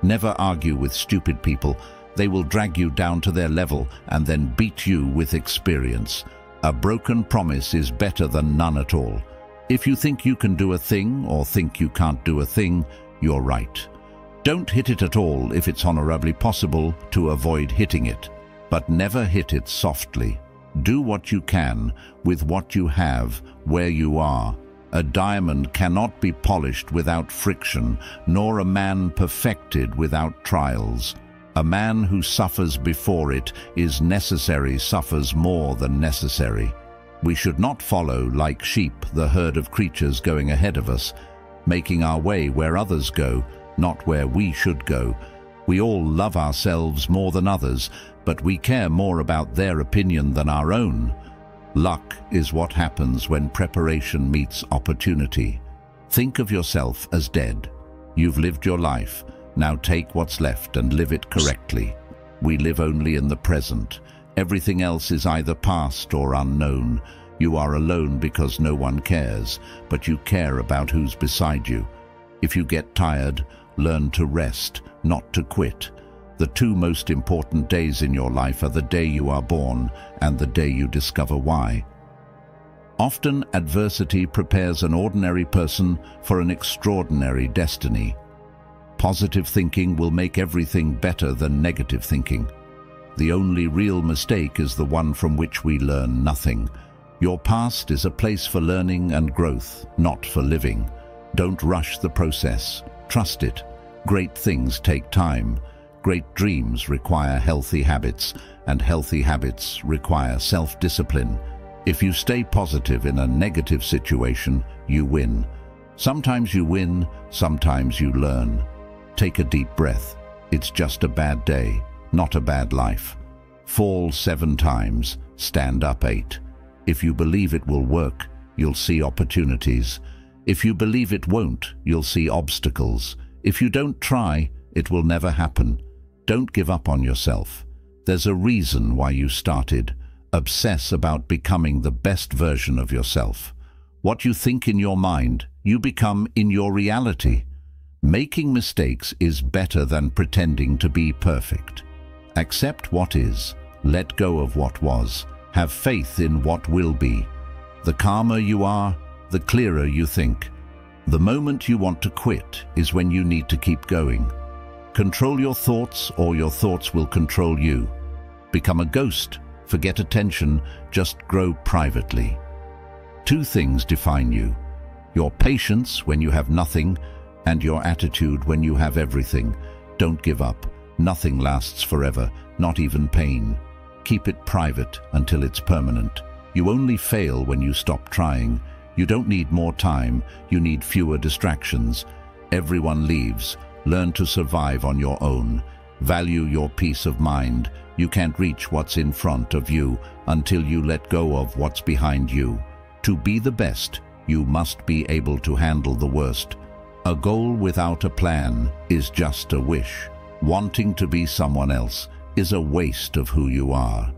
Never argue with stupid people. They will drag you down to their level and then beat you with experience. A broken promise is better than none at all. If you think you can do a thing or think you can't do a thing, you're right. Don't hit it at all if it's honorably possible to avoid hitting it, but never hit it softly. Do what you can with what you have where you are. A diamond cannot be polished without friction, nor a man perfected without trials. A man who suffers before it is necessary suffers more than necessary. We should not follow, like sheep, the herd of creatures going ahead of us, making our way where others go, not where we should go. We all love ourselves more than others, but we care more about their opinion than our own. Luck is what happens when preparation meets opportunity. Think of yourself as dead. You've lived your life. Now take what's left and live it correctly. We live only in the present. Everything else is either past or unknown. You are alone because no one cares, but you care about who's beside you. If you get tired, learn to rest, not to quit. The two most important days in your life are the day you are born and the day you discover why. Often, adversity prepares an ordinary person for an extraordinary destiny. Positive thinking will make everything better than negative thinking. The only real mistake is the one from which we learn nothing. Your past is a place for learning and growth, not for living. Don't rush the process. Trust it. Great things take time. Great dreams require healthy habits, and healthy habits require self-discipline. If you stay positive in a negative situation, you win. Sometimes you win, sometimes you learn. Take a deep breath. It's just a bad day, not a bad life. Fall 7 times, stand up 8. If you believe it will work, you'll see opportunities. If you believe it won't, you'll see obstacles. If you don't try, it will never happen. Don't give up on yourself. There's a reason why you started. Obsess about becoming the best version of yourself. What you think in your mind, you become in your reality. Making mistakes is better than pretending to be perfect. Accept what is. Let go of what was. Have faith in what will be. The calmer you are, the clearer you think. The moment you want to quit is when you need to keep going. Control your thoughts, or your thoughts will control you. Become a ghost, forget attention, just grow privately. 2 things define you: your patience when you have nothing, and your attitude when you have everything. Don't give up. Nothing lasts forever, not even pain. Keep it private until it's permanent. You only fail when you stop trying. You don't need more time, you need fewer distractions. Everyone leaves. Learn to survive on your own. Value your peace of mind. You can't reach what's in front of you until you let go of what's behind you. To be the best, you must be able to handle the worst. A goal without a plan is just a wish. Wanting to be someone else is a waste of who you are.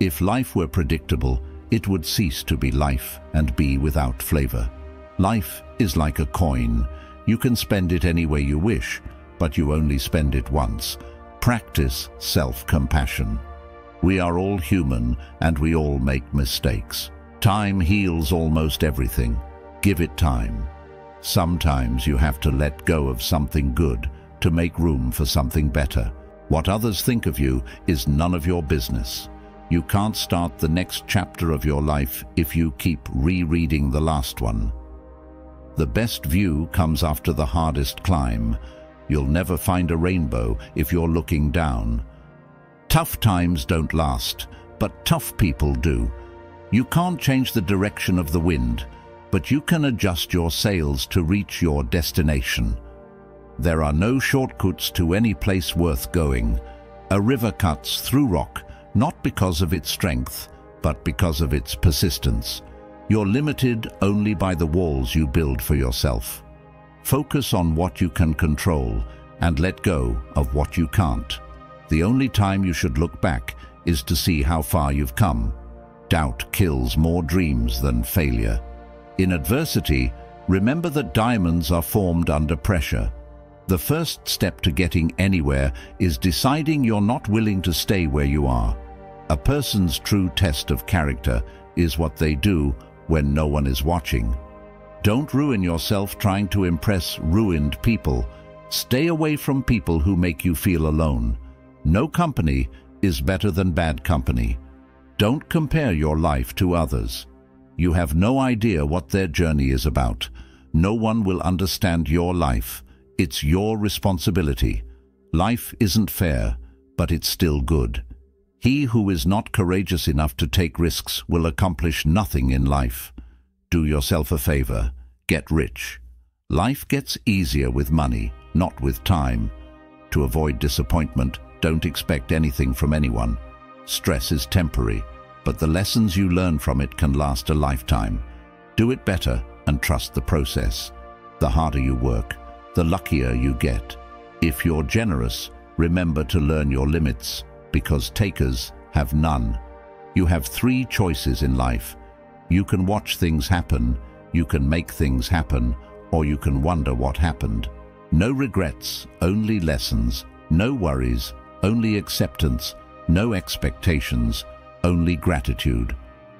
If life were predictable, it would cease to be life and be without flavor. Life is like a coin. You can spend it any way you wish, but you only spend it once. Practice self-compassion. We are all human and we all make mistakes. Time heals almost everything. Give it time. Sometimes you have to let go of something good to make room for something better. What others think of you is none of your business. You can't start the next chapter of your life if you keep rereading the last one. The best view comes after the hardest climb. You'll never find a rainbow if you're looking down. Tough times don't last, but tough people do. You can't change the direction of the wind, but you can adjust your sails to reach your destination. There are no shortcuts to any place worth going. A river cuts through rock, not because of its strength, but because of its persistence. You're limited only by the walls you build for yourself. Focus on what you can control and let go of what you can't. The only time you should look back is to see how far you've come. Doubt kills more dreams than failure. In adversity, remember that diamonds are formed under pressure. The first step to getting anywhere is deciding you're not willing to stay where you are. A person's true test of character is what they do when no one is watching. Don't ruin yourself trying to impress ruined people. Stay away from people who make you feel alone. No company is better than bad company. Don't compare your life to others. You have no idea what their journey is about. No one will understand your life. It's your responsibility. Life isn't fair, but it's still good. He who is not courageous enough to take risks will accomplish nothing in life. Do yourself a favor. Get rich. Life gets easier with money, not with time. To avoid disappointment, don't expect anything from anyone. Stress is temporary, but the lessons you learn from it can last a lifetime. Do it better and trust the process. The harder you work, the luckier you get. If you're generous, remember to learn your limits, because takers have none. You have 3 choices in life. You can watch things happen, you can make things happen, or you can wonder what happened. No regrets, only lessons. No worries, only acceptance. No expectations, only gratitude.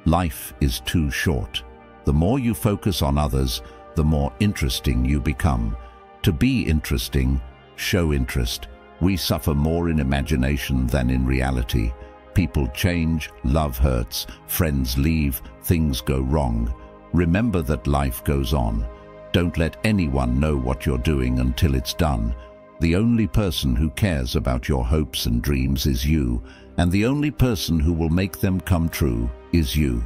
Life is too short. The more you focus on others, the more interesting you become. To be interesting, show interest. We suffer more in imagination than in reality. People change, love hurts, friends leave, things go wrong. Remember that life goes on. Don't let anyone know what you're doing until it's done. The only person who cares about your hopes and dreams is you, and the only person who will make them come true is you.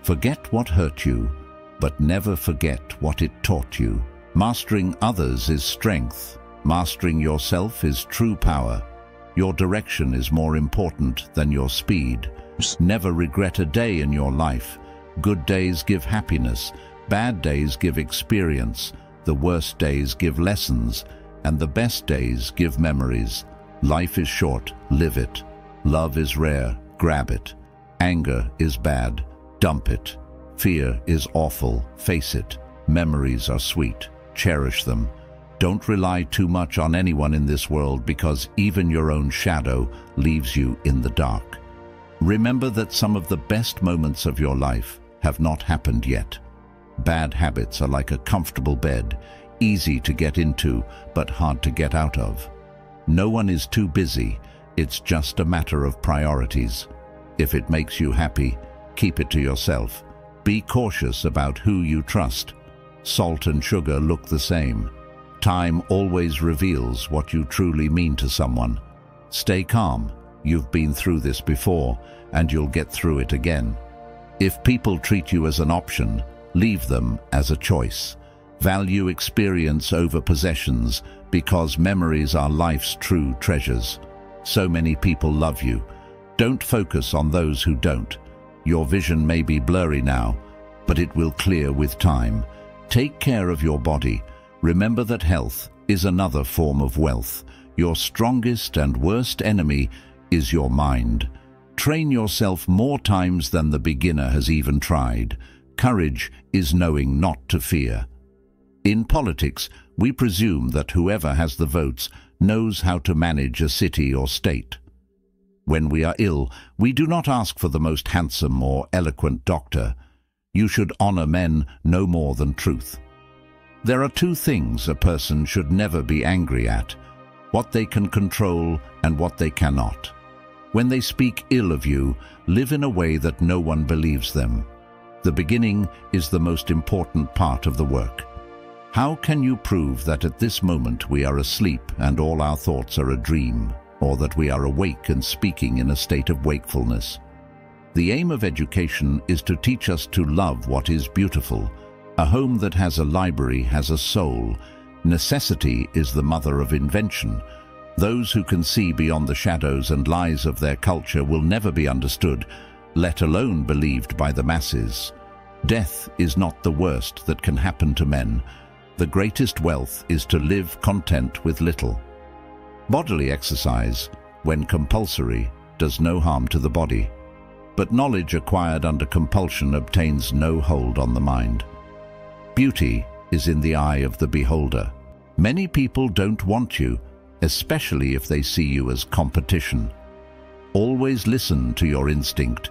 Forget what hurt you, but never forget what it taught you. Mastering others is strength. Mastering yourself is true power. Your direction is more important than your speed. Never regret a day in your life. Good days give happiness. Bad days give experience. The worst days give lessons. And the best days give memories. Life is short, live it. Love is rare, grab it. Anger is bad, dump it. Fear is awful, face it. Memories are sweet, cherish them. Don't rely too much on anyone in this world, because even your own shadow leaves you in the dark. Remember that some of the best moments of your life have not happened yet. Bad habits are like a comfortable bed, easy to get into, but hard to get out of. No one is too busy. It's just a matter of priorities. If it makes you happy, keep it to yourself. Be cautious about who you trust. Salt and sugar look the same. Time always reveals what you truly mean to someone. Stay calm. You've been through this before, and you'll get through it again. If people treat you as an option, leave them as a choice. Value experience over possessions, because memories are life's true treasures. So many people love you. Don't focus on those who don't. Your vision may be blurry now, but it will clear with time. Take care of your body. Remember that health is another form of wealth. Your strongest and worst enemy is your mind. Train yourself more times than the beginner has even tried. Courage is knowing not to fear. In politics, we presume that whoever has the votes knows how to manage a city or state. When we are ill, we do not ask for the most handsome or eloquent doctor. You should honor men no more than truth. There are two things a person should never be angry at: what they can control and what they cannot. When they speak ill of you, live in a way that no one believes them. The beginning is the most important part of the work. How can you prove that at this moment we are asleep and all our thoughts are a dream, or that we are awake and speaking in a state of wakefulness? The aim of education is to teach us to love what is beautiful. A home that has a library has a soul. Necessity is the mother of invention. Those who can see beyond the shadows and lies of their culture will never be understood, let alone believed by the masses. Death is not the worst that can happen to men. The greatest wealth is to live content with little. Bodily exercise, when compulsory, does no harm to the body. But knowledge acquired under compulsion obtains no hold on the mind. Beauty is in the eye of the beholder. Many people don't want you, especially if they see you as competition. Always listen to your instinct.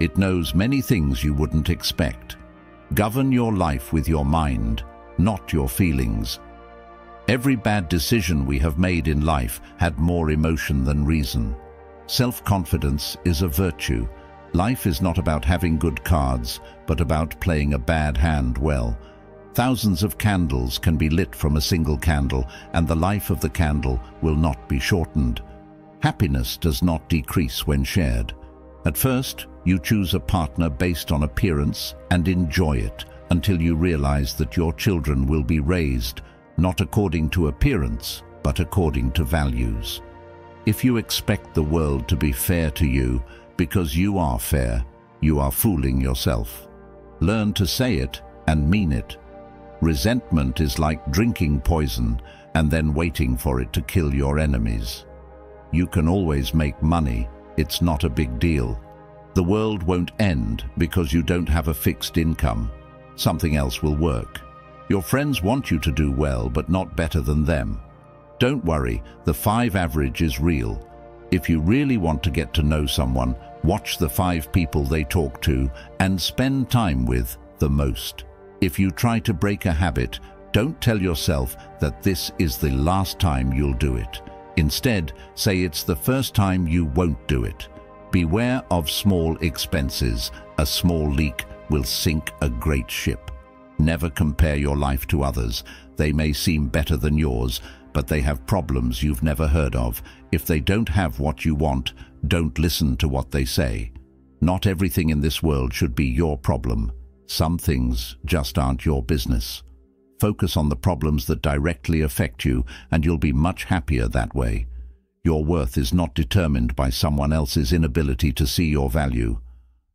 It knows many things you wouldn't expect. Govern your life with your mind, not your feelings. Every bad decision we have made in life had more emotion than reason. Self-confidence is a virtue. Life is not about having good cards, but about playing a bad hand well. Thousands of candles can be lit from a single candle, and the life of the candle will not be shortened. Happiness does not decrease when shared. At first, you choose a partner based on appearance and enjoy it until you realize that your children will be raised not according to appearance, but according to values. If you expect the world to be fair to you because you are fair, you are fooling yourself. Learn to say it and mean it. Resentment is like drinking poison and then waiting for it to kill your enemies. You can always make money. It's not a big deal. The world won't end because you don't have a fixed income. Something else will work. Your friends want you to do well, but not better than them. Don't worry, the 5 average is real. If you really want to get to know someone, watch the 5 people they talk to and spend time with the most. If you try to break a habit, don't tell yourself that this is the last time you'll do it. Instead, say it's the first time you won't do it. Beware of small expenses. A small leak will sink a great ship. Never compare your life to others. They may seem better than yours, but they have problems you've never heard of. If they don't have what you want, don't listen to what they say. Not everything in this world should be your problem. Some things just aren't your business. Focus on the problems that directly affect you, and you'll be much happier that way. Your worth is not determined by someone else's inability to see your value.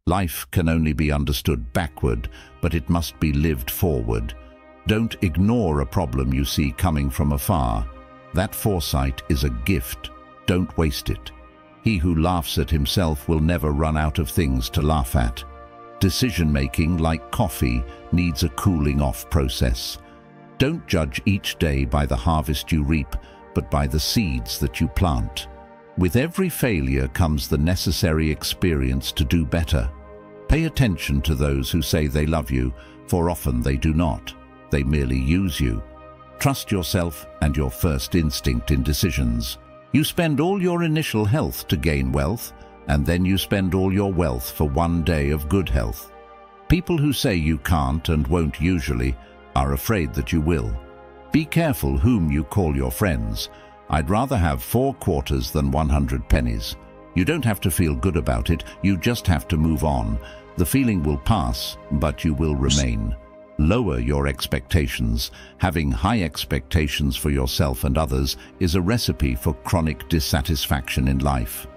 Life can only be understood backward, but it must be lived forward. Don't ignore a problem you see coming from afar. That foresight is a gift. Don't waste it. He who laughs at himself will never run out of things to laugh at. Decision-making, like coffee, needs a cooling-off process. Don't judge each day by the harvest you reap, but by the seeds that you plant. With every failure comes the necessary experience to do better. Pay attention to those who say they love you, for often they do not. They merely use you. Trust yourself and your first instinct in decisions. You spend all your initial health to gain wealth, and then you spend all your wealth for one day of good health. People who say you can't and won't usually are afraid that you will. Be careful whom you call your friends. I'd rather have 4 quarters than 100 pennies. You don't have to feel good about it, you just have to move on. The feeling will pass, but you will remain. Lower your expectations. Having high expectations for yourself and others is a recipe for chronic dissatisfaction in life.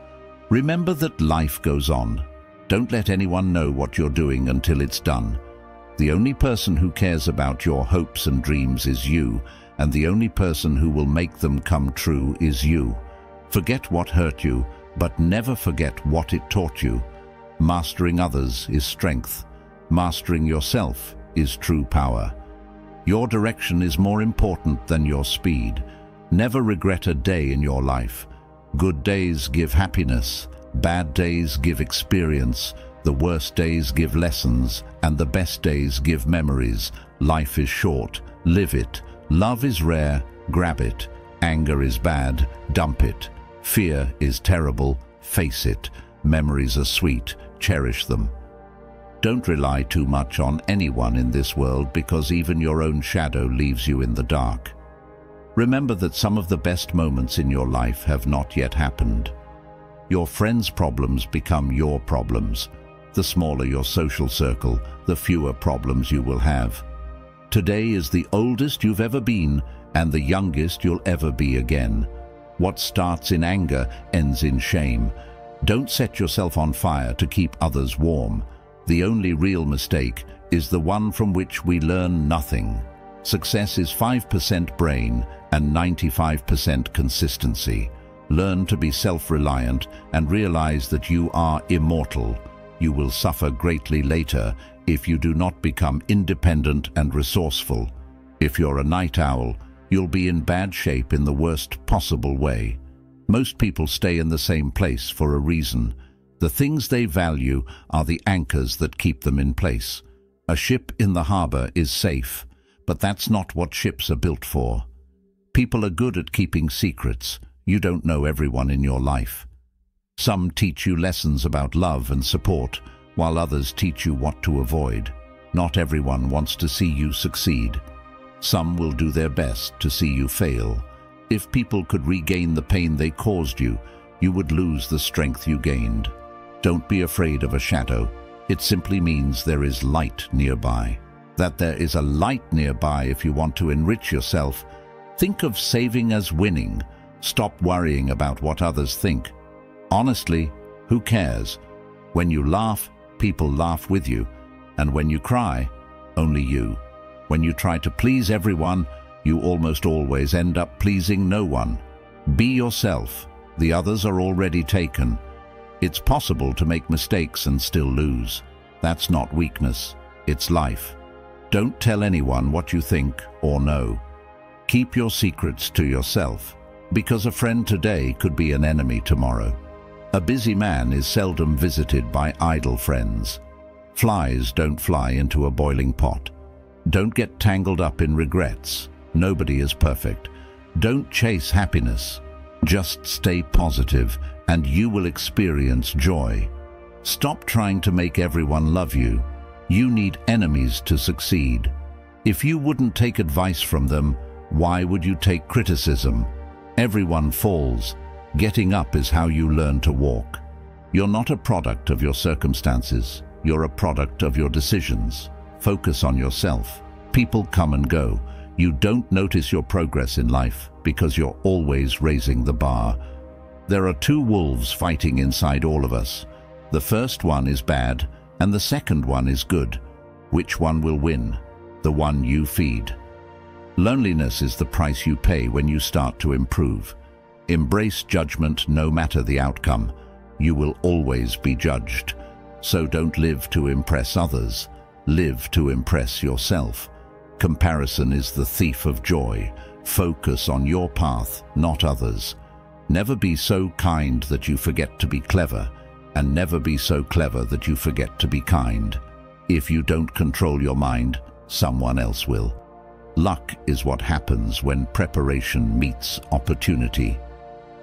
Remember that life goes on. Don't let anyone know what you're doing until it's done. The only person who cares about your hopes and dreams is you, and the only person who will make them come true is you. Forget what hurt you, but never forget what it taught you. Mastering others is strength. Mastering yourself is true power. Your direction is more important than your speed. Never regret a day in your life. Good days give happiness, bad days give experience, the worst days give lessons, and the best days give memories. Life is short, live it. Love is rare, grab it. Anger is bad, dump it. Fear is terrible, face it. Memories are sweet, cherish them. Don't rely too much on anyone in this world, because even your own shadow leaves you in the dark. Remember that some of the best moments in your life have not yet happened. Your friends' problems become your problems. The smaller your social circle, the fewer problems you will have. Today is the oldest you've ever been and the youngest you'll ever be again. What starts in anger ends in shame. Don't set yourself on fire to keep others warm. The only real mistake is the one from which we learn nothing. Success is 5% brain and 95% consistency. Learn to be self-reliant and realize that you are immortal. You will suffer greatly later if you do not become independent and resourceful. If you're a night owl, you'll be in bad shape in the worst possible way. Most people stay in the same place for a reason. The things they value are the anchors that keep them in place. A ship in the harbor is safe, but that's not what ships are built for. People are good at keeping secrets. You don't know everyone in your life. Some teach you lessons about love and support, while others teach you what to avoid. Not everyone wants to see you succeed. Some will do their best to see you fail. If people could regain the pain they caused you, you would lose the strength you gained. Don't be afraid of a shadow. It simply means there is light nearby. That there is a light nearby if you want to enrich yourself. Think of saving as winning. Stop worrying about what others think. Honestly, who cares? When you laugh, people laugh with you. And when you cry, only you. When you try to please everyone, you almost always end up pleasing no one. Be yourself. The others are already taken. It's possible to make mistakes and still lose. That's not weakness, it's life. Don't tell anyone what you think or know. Keep your secrets to yourself, because a friend today could be an enemy tomorrow. A busy man is seldom visited by idle friends. Flies don't fly into a boiling pot. Don't get tangled up in regrets. Nobody is perfect. Don't chase happiness. Just stay positive, and you will experience joy. Stop trying to make everyone love you. You need enemies to succeed. If you wouldn't take advice from them, why would you take criticism? Everyone falls. Getting up is how you learn to walk. You're not a product of your circumstances. You're a product of your decisions. Focus on yourself. People come and go. You don't notice your progress in life because you're always raising the bar. There are 2 wolves fighting inside all of us. The first one is bad, and the second one is good. Which one will win? The one you feed. Loneliness is the price you pay when you start to improve. Embrace judgment no matter the outcome. You will always be judged. So don't live to impress others. Live to impress yourself. Comparison is the thief of joy. Focus on your path, not others. Never be so kind that you forget to be clever, and never be so clever that you forget to be kind. If you don't control your mind, someone else will. Luck is what happens when preparation meets opportunity.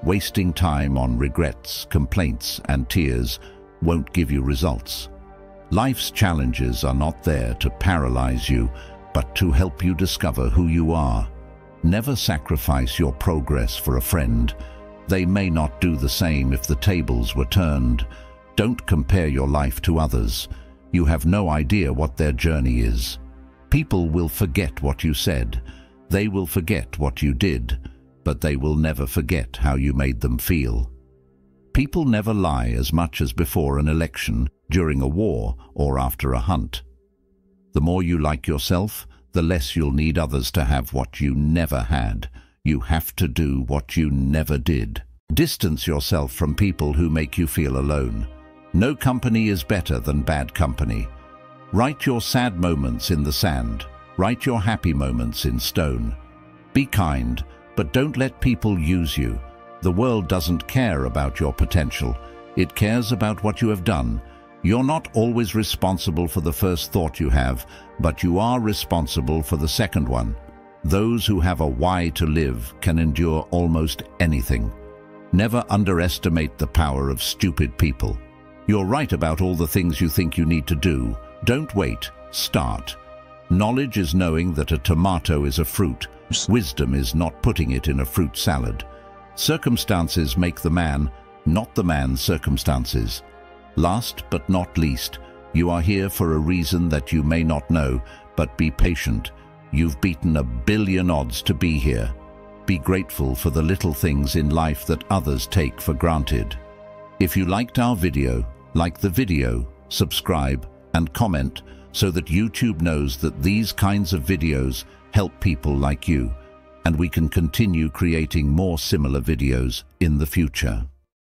Wasting time on regrets, complaints, and tears won't give you results. Life's challenges are not there to paralyze you, but to help you discover who you are. Never sacrifice your progress for a friend. They may not do the same if the tables were turned. Don't compare your life to others. You have no idea what their journey is. People will forget what you said. They will forget what you did, but they will never forget how you made them feel. People never lie as much as before an election, during a war, or after a hunt. The more you like yourself, the less you'll need others to have what you never had. You have to do what you never did. Distance yourself from people who make you feel alone. No company is better than bad company. Write your sad moments in the sand. Write your happy moments in stone. Be kind, but don't let people use you. The world doesn't care about your potential. It cares about what you have done. You're not always responsible for the first thought you have, but you are responsible for the second one. Those who have a why to live can endure almost anything. Never underestimate the power of stupid people. You're right about all the things you think you need to do. Don't wait. Start. Knowledge is knowing that a tomato is a fruit. Wisdom is not putting it in a fruit salad. Circumstances make the man, not the man's circumstances. Last but not least, you are here for a reason that you may not know, but be patient. You've beaten 1,000,000,000 odds to be here. Be grateful for the little things in life that others take for granted. If you liked our video, like the video, subscribe, and comment so that YouTube knows that these kinds of videos help people like you, and we can continue creating more similar videos in the future.